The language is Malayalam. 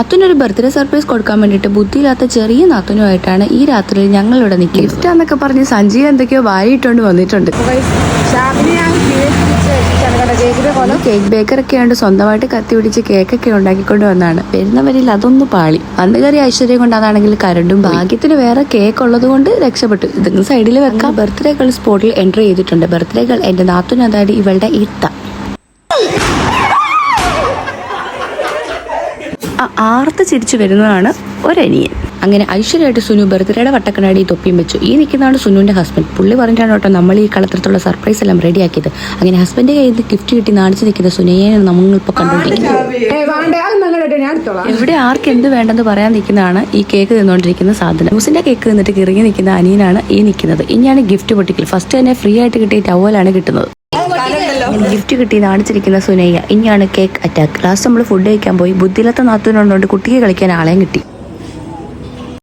നാത്തൂനൊരു ബർത്ത്ഡേ സർപ്രൈസ് കൊടുക്കാൻ വേണ്ടിയിട്ട് ബുദ്ധിയില്ലാത്ത ചെറിയ നാത്തൂനുമായിട്ടാണ് ഈ രാത്രിയിൽ ഞങ്ങളിവിടെ നിൽക്കുന്നത്. ഗിഫ്റ്റ് എന്നൊക്കെ പറഞ്ഞ് സഞ്ജീവ് എന്തൊക്കെയോ വാരിയിട്ടുണ്ട് വന്നിട്ടുണ്ട്. കേക്ക് ബേക്കറൊക്കെ ആയതുകൊണ്ട് സ്വന്തമായിട്ട് കത്തി പിടിച്ച് കേക്കൊക്കെ ഉണ്ടാക്കിക്കൊണ്ട് വന്നാണ്. വരുന്നവരിൽ അതൊന്ന് പാളി. വന്നു കയറി ഐശ്വര്യം കൊണ്ട് അതാണെങ്കിൽ കരണ്ടും. ഭാഗ്യത്തിന് വേറെ കേക്ക് ഉള്ളത് കൊണ്ട് രക്ഷപ്പെട്ടു. ഇതിന് സൈഡിൽ വെക്കാം. ബർത്ത്ഡേകൾ സ്പോട്ടിൽ എൻട്രി ചെയ്തിട്ടുണ്ട്. ബർത്ത്ഡേകൾ എന്റെ നാത്തൂന്, അതായത് ഇവളുടെ ഇത്ത. ആർത്ത് ചിരിച്ചു വരുന്നതാണ് ഒരനിയൻ. അങ്ങനെ ഐശ്വര്യമായിട്ട് സുനു ബർത്ത്ഡേയുടെ വട്ടക്കണ്ണാടി തൊപ്പിയും വെച്ചു. ഈ നിൽക്കുന്നതാണ് സുനുവിന്റെ ഹസ്ബൻഡ്. പുള്ളി പറഞ്ഞിട്ടാണ് കേട്ടോ നമ്മൾ ഈ കളത്തിലുള്ള സർപ്രൈസ് എല്ലാം റെഡിയാക്കിയത്. അങ്ങനെ ഹസ്ബൻഡിന്റെ കയ്യിൽ നിന്ന് ഗിഫ്റ്റ് കിട്ടി നാണിച്ച് നിൽക്കുന്ന സുനയെ നമ്മളിപ്പോൾ കണ്ടുകൊണ്ടിരിക്കുന്നത്. എവിടെ ആർക്ക് എന്ത് വേണ്ടെന്ന് പറയാൻ നിൽക്കുന്നതാണ് ഈ കേക്ക് തിന്നുകൊണ്ടിരിക്കുന്ന സാധനം. ന്യൂസിന്റെ കേക്ക് തിന്നിട്ട് കിറങ്ങി നിൽക്കുന്ന അനിയനാണ് ഈ നിൽക്കുന്നത്. ഇനിയാണ് ഗിഫ്റ്റ് പൊട്ടിക്കൽ. ഫസ്റ്റ് തന്നെ ഫ്രീ ആയിട്ട് കിട്ടിയ ടവലാണ് കിട്ടുന്നത്. ഗിഫ്റ്റ് കിട്ടി നാണിച്ചിരിക്കുന്ന സുനയ്യ. ഇനിയാണ് കേക്ക് അറ്റാക്ക്. ലാസ്റ്റ് നമ്മൾ ഫുഡ് കഴിക്കാൻ പോയി. ബുദ്ധിയില്ലാത്ത നാത്തൂനുള്ളതുകൊണ്ട് കുട്ടിക്ക് കളിക്കാൻ ആളെയും കിട്ടി.